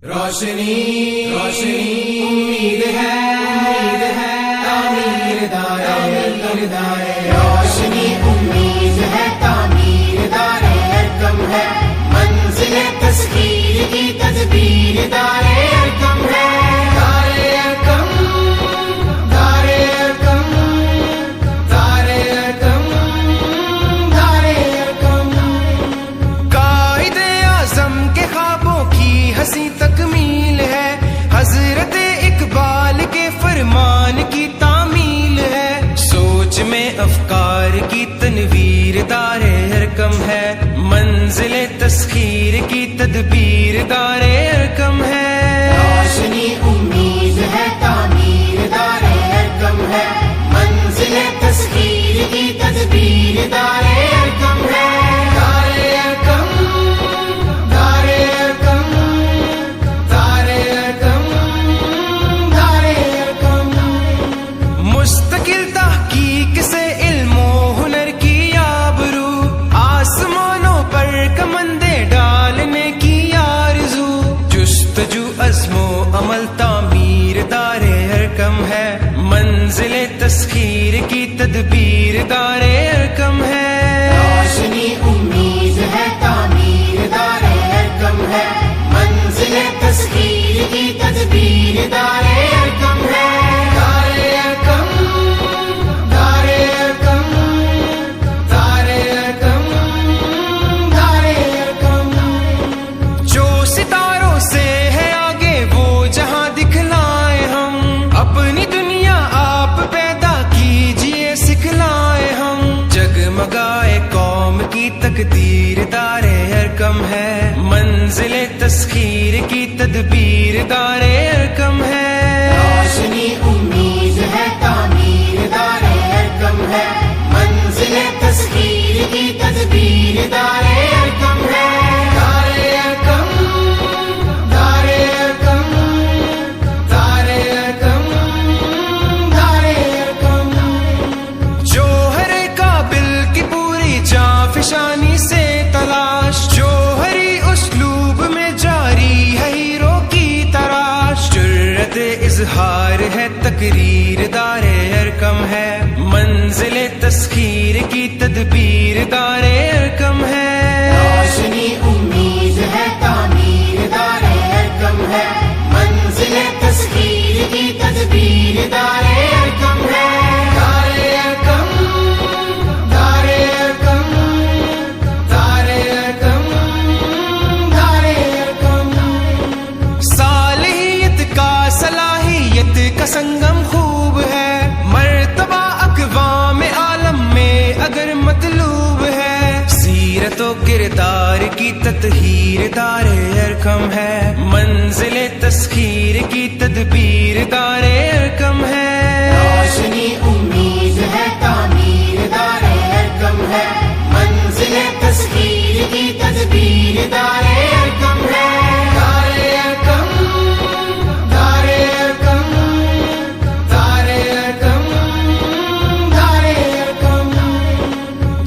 روشنی روشنی امید ہے تعمیر دار روشنی امید ہے تعمیر دار ارکم ہے منزل تسخیر کی تدبیر دار ارکم ہے دار ارکم دار ارکم دار ارکم دار ارکم قائد اعظم کے خوابوں کی ہنسی تکمیل ہے حضرت اقبال کے فرمان کی تعمیل ہے سوچ میں افکار کی تنویر دار ارکم ہے منزل تسخیر کی تدبیر دار ارکم ہے روشنی امید ہے تعمیر دار ارکم ہے منزل تسخیر کی تدبیر دار ارکم ہے دار ارکم دار ارکم دار ارکم دار ارکم مستقل تحقیق سے علم و ہنر کی آبرو آسمانوں پر کمندے ڈالنے کی آرزو جستجو عزم و عمل تعمیر دار ارکم ہے منزل تسخیر کی تدبیر دار ارکم ہے روشنی امید ہے تعمیر دار ارکم ہے منزل تسخیر کی تدبیر دار ارکم ہے دار ارکم دار ارکم دار ارکم دار ارکم جو ستاروں سے ہے آگے وہ جہاں دکھلائے ہم اپنی دنیا آپ پیدا کیجئے سکھلائے ہم جگمگائے قوم کی تقدیر دار ارکم ہے منزل تسخیر کی تدبیر دار ارکم ہے روشنی امید ہے تعمیر دار ارکم ہے منزل تسخیر کی تدبیر دار ارکم ہے دار ارکم دار ارکم دار ارکم دار ارکم جوہر قابل کی پوری جانفشانی سے تلاش جوہری اسلوب میں جاری ہے ہیرو کی تراش جرت اظہار ہے تقریر دار ارکم ہے منزل تسخیر کی تدبیر دار ارکم ہے روشنی امید ہے تعمیر دار ارکم ہے منزل تسخیر کی تدبیر دار ارکم ہے دار ارکم دار ارکم دار ارکم دار ارکم صالحیت کا صلاحیت کا سنگم خوب ہے مرتبہ اقوام عالم میں اگر مطلوب ہے سیرت و کردار کی تطہیر دار ارکم ہے منزل تسخیر کی تدبیر دار ارکم ہے روشنی امید ہے تعمیر دار ارکم ہے منزل تسخیر کی تدبیر دار ارکم ہے دار ارکم دار ارکم دار ارکم دار ارکم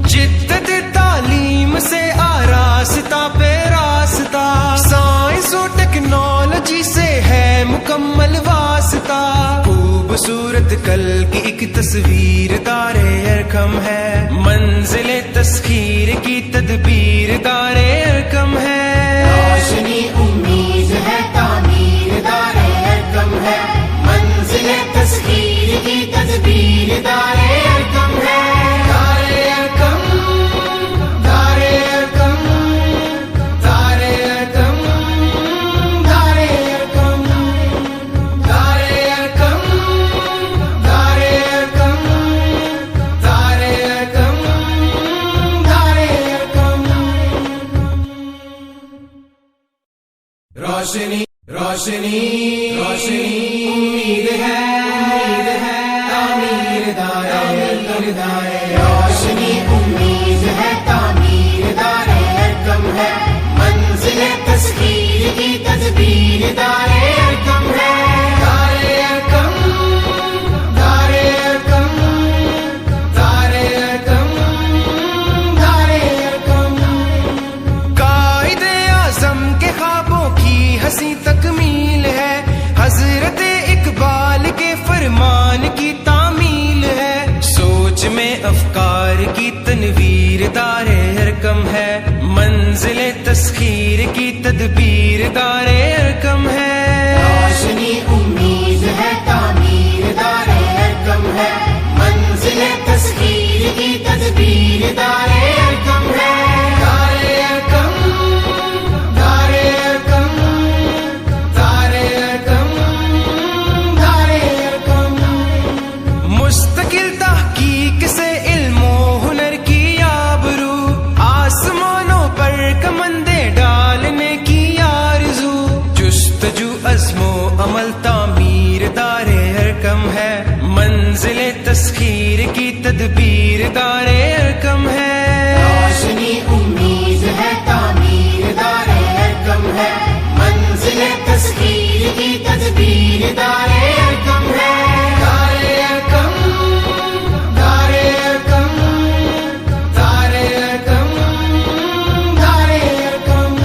جدت تعلیم سے آراستہ پہ راستہ سائنس و ٹیکنالوجی سے ہے مکمل واسطہ خوبصورت کل کی ایک تصویر دار ارکم ہے منزل تسخیر کی تدبیر دار ارکم ہے روشنی امید ہے تعمیر دار ارکم ہے منزل تسخیر کی تدبیر دار ارکم ہے دار ارکم دار ارکم دار ارکم دار ارکم دار ارکم دار ارکم دار ارکم دار ارکم روشنی روشنی روشنی امید ہے تعمیر دار روشنی امید ہے تعمیر دار ارکم ہے منزل تسخیر کی تدبیر دار ارکم ہے دار ارکم دار ارکم دار ارکم دار ارکم قائد اعظم کے خوابوں کی ہنسی تکمیل ہے، حضرت اقبال کے فرمان کی تعمیل ہے، سوچ میں افکار کی تنویر دار ارکم ہے، منزل تسخیر کی تدبیر دار ارکم ہے، روشنی امید ہے تعمیر دار ارکم ہے، منزل تسخیر کی تدبیر دار ارکم ہے، دار ارکم دار ارکم دار ارکم دار ارکم، مستقل تحقیق سے علم و ہنر کی آبرو، آسمانوں پر کمندے ڈالنے کی آرزو، جستجو عزم و عمل تعمیر دار ارکم ہے، منزل تسخیر کی تدبیر دار ارکم ہے، روشنی امید ہے تعمیر دار ارکم ہے، منزل تسخیر کی تدبیر دار ارکم ہے، دار ارکم دار ارکم دار ارکم دار ارکم،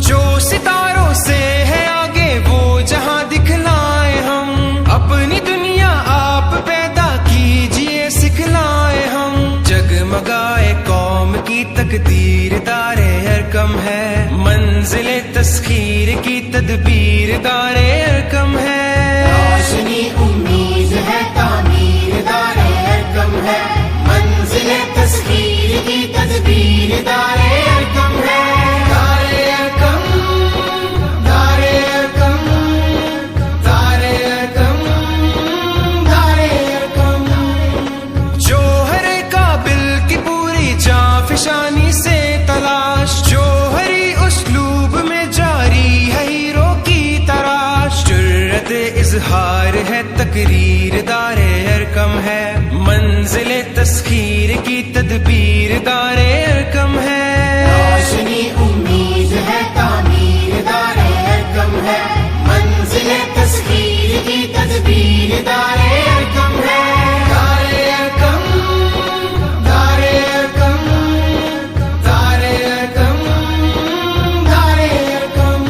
جو ستاروں سے ہے آگے وہ جہاں دکھلائے ہم، اپنی دنیا آپ پیدا کیجئے سکھلائے ہم، جگمگائے قوم کی تقدیر دار ارکم ہے، منزل تسخیر کی تدبیر دار ارکم ہے، روشنی امید ہے تعمیر دار ارکم ہے، منزل تسخیر کی تدبیر دار ارکم ہے، دار ارکم دار ارکم دار ارکم دار ارکم، جوہر قابل کی پوری جاں فشانی سے تلاش، جوہری اسلوب میں جاری ہے ہیرو کی تراش، جرت اظہار ہے تقریر دار ارکم ہے، منزل تسخیر کی تدبیر دار ارکم ہے، روشنی امید ہے تعمیر دار ارکم ہے، منزل تسخیر کی تدبیر دار ارکم ہے، دار ارکم دار ارکم دار ارکم دار ارکم،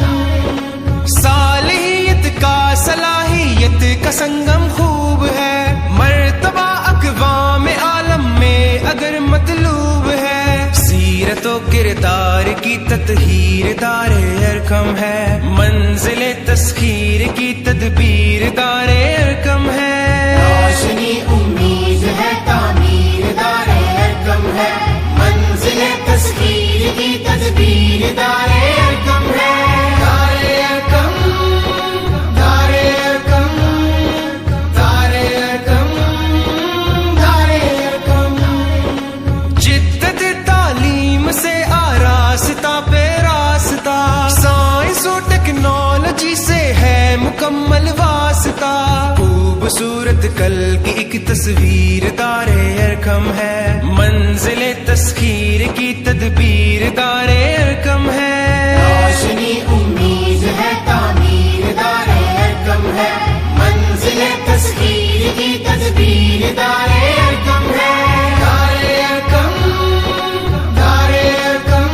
صالحیت کا صلاحیت کا سنگم خوب ہے، مرتبہ اقوام عالم میں اگر مطلوب ہے، سیرت و کردار کی تطہیر دار ارکم ہے، منزل تسخیر کی تدبیر دار ارکم ہے، روشنی امید ہے تعمیر دار ارکم ہے، منزل تسخیر کی تدبیر دار ارکم ہے، دار ارکم دار ارکم دار ارکم دار ارکم، جدت تعلیم سے آراستہ پہ راستہ، سائنس و ٹیکنالوجی سے ہے مکمل واسطہ، خوبصورت کل کی ایک تصویر دار ارکم ہے، منزل تسخیر کی تدبیر دار ارکم ہے، روشنی امید ہے تعمیر دار ارکم ہے، منزل تسخیر کی تدبیر دار ارکم ہے، دار ارکم دار ارکم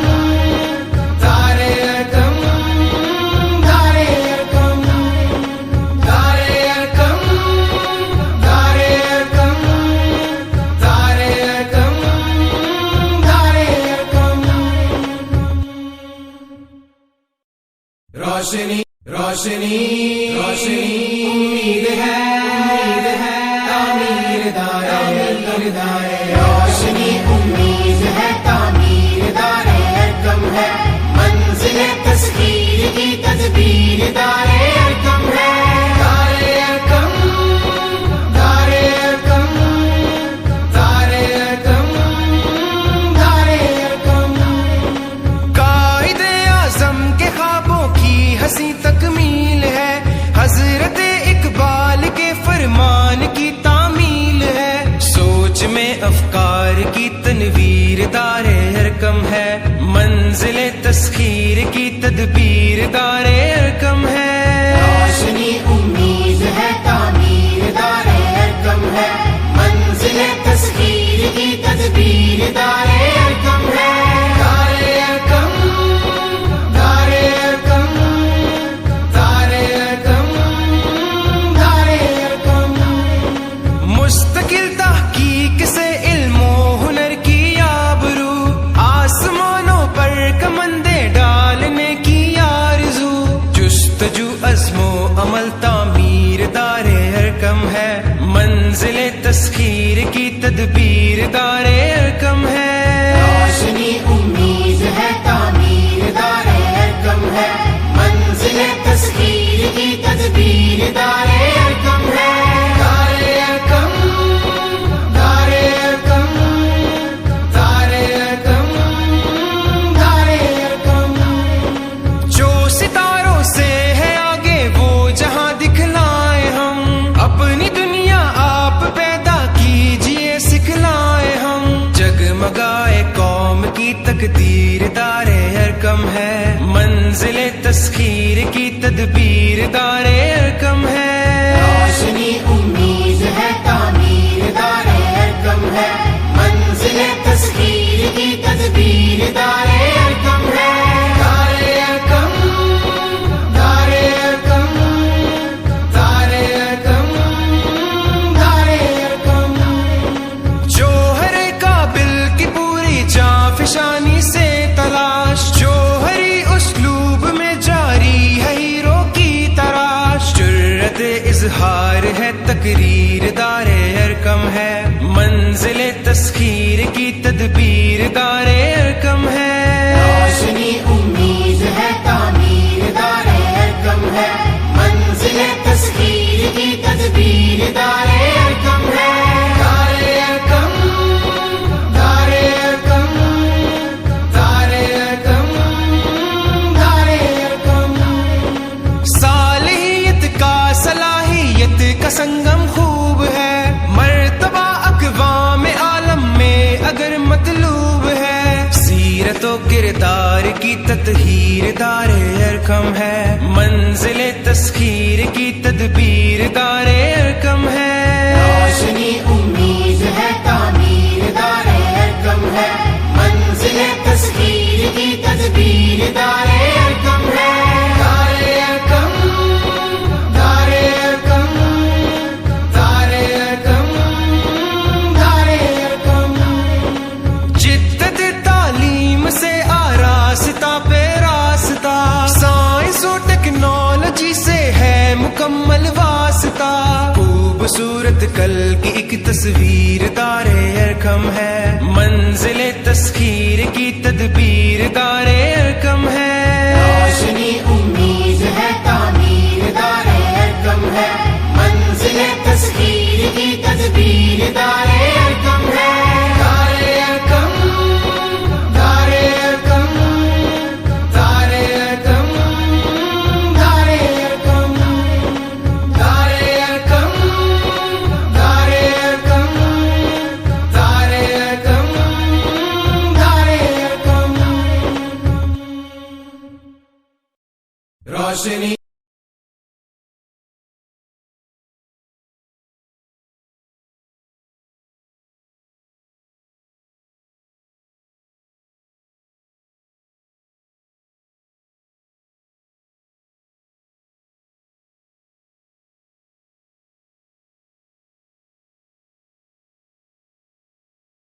دار ارکم دار ارکم دار ارکم دار ارکم دار ارکم دار ارکم، روشنی روشنی روشنی امید ہے تعمیر دار ارکم ہے، روشنی امید ہے تعمیر دار ارکم ہے، منزل تسخیر کی تدبیر دار ارکم ہے، دار ارکم دار ارکم دار ارکم دار ارکم، قائد اعظم کے خوابوں کی ہنسی تکمیل ہے، حضرت اقبال کے فرمان کی تعمیل ہے، سوچ میں افکار کی تنویر دار ارکم ہے، منزل تسخیر کی تدبیر دار ارکم ہے، روشنی امید ہے تعمیر دار ارکم ہے، منزل تسخیر کی تدبیر دار ارکم ہے، دار ارکم دار ارکم تدبیر دار ارکم ہے، روشنی امید ہے تعمیر دار ارکم ہے، منزل تسخیر کی تدبیر دار ارکم ہے، دار ارکم دار ارکم دار ارکم دار ارکم، جو ستاروں سے ہے آگے وہ جہاں دکھلائے ہم، اپنی دنیا آپ پیدا کیجئے سکھلائے ہم، جگمگائے قوم کی تقدیر دار ارکم ہے، منزل تسخیر کی تدبیر دار ارکم ہے، روشنی امید ہے تعمیر دار ارکم ہے، منزل تسخیر کی تدبیر دار ارکم ہے، دار ارکم دار ارکم دار ارکم دار ارکم، جوہر قابل کی پوری جانفشانی سے تلاش، جوہری اسلوب میں جاری ہے ہیرو کی تراش، جرت اظہار ہے تقریر دار ارکم ہے، منزل تسخیر کی تدبیر دار ارکم ہے، روشنی امید ہے تعمیر دار ارکم ہے، منزل تسخیر کی تدبیر دار ارکم ہے، دار ارکم دار ارکم دار ارکم دار ارکم، صالحیت کا صلاحیت کا سنگم خوب ہے، مرتبہ اقوام عالم میں اگر مطلوب ہے، سیرت و کردار کی تطہیر دار ارکم ہے، منزل تسخیر کی تدبیر دار ارکم ہے، روشنی امید ہے تعمیر دار ارکم ہے، منزل تسخیر کی تدبیر دار ارکم ہے، دار ارکم دار ارکم دار ارکم دار ارکم، جدت تعلیم سے آراستہ پہ راستہ، سائنس و ٹیکنالوجی سے ہے مکمل واسطہ، خوبصورت کل کی ایک تصویر دار ارکم ہے، منزل تسخیر کی تدبیر دار ارکم ہے، روشنی امید ہے تعمیر دار ارکم ہے، منزل تسخیر کی تدبیر دار ارکم ہے، دار ارکم دار ارکم دار ارکم دار ارکم دار ارکم دار ارکم دار ارکم دار ارکم، روشنی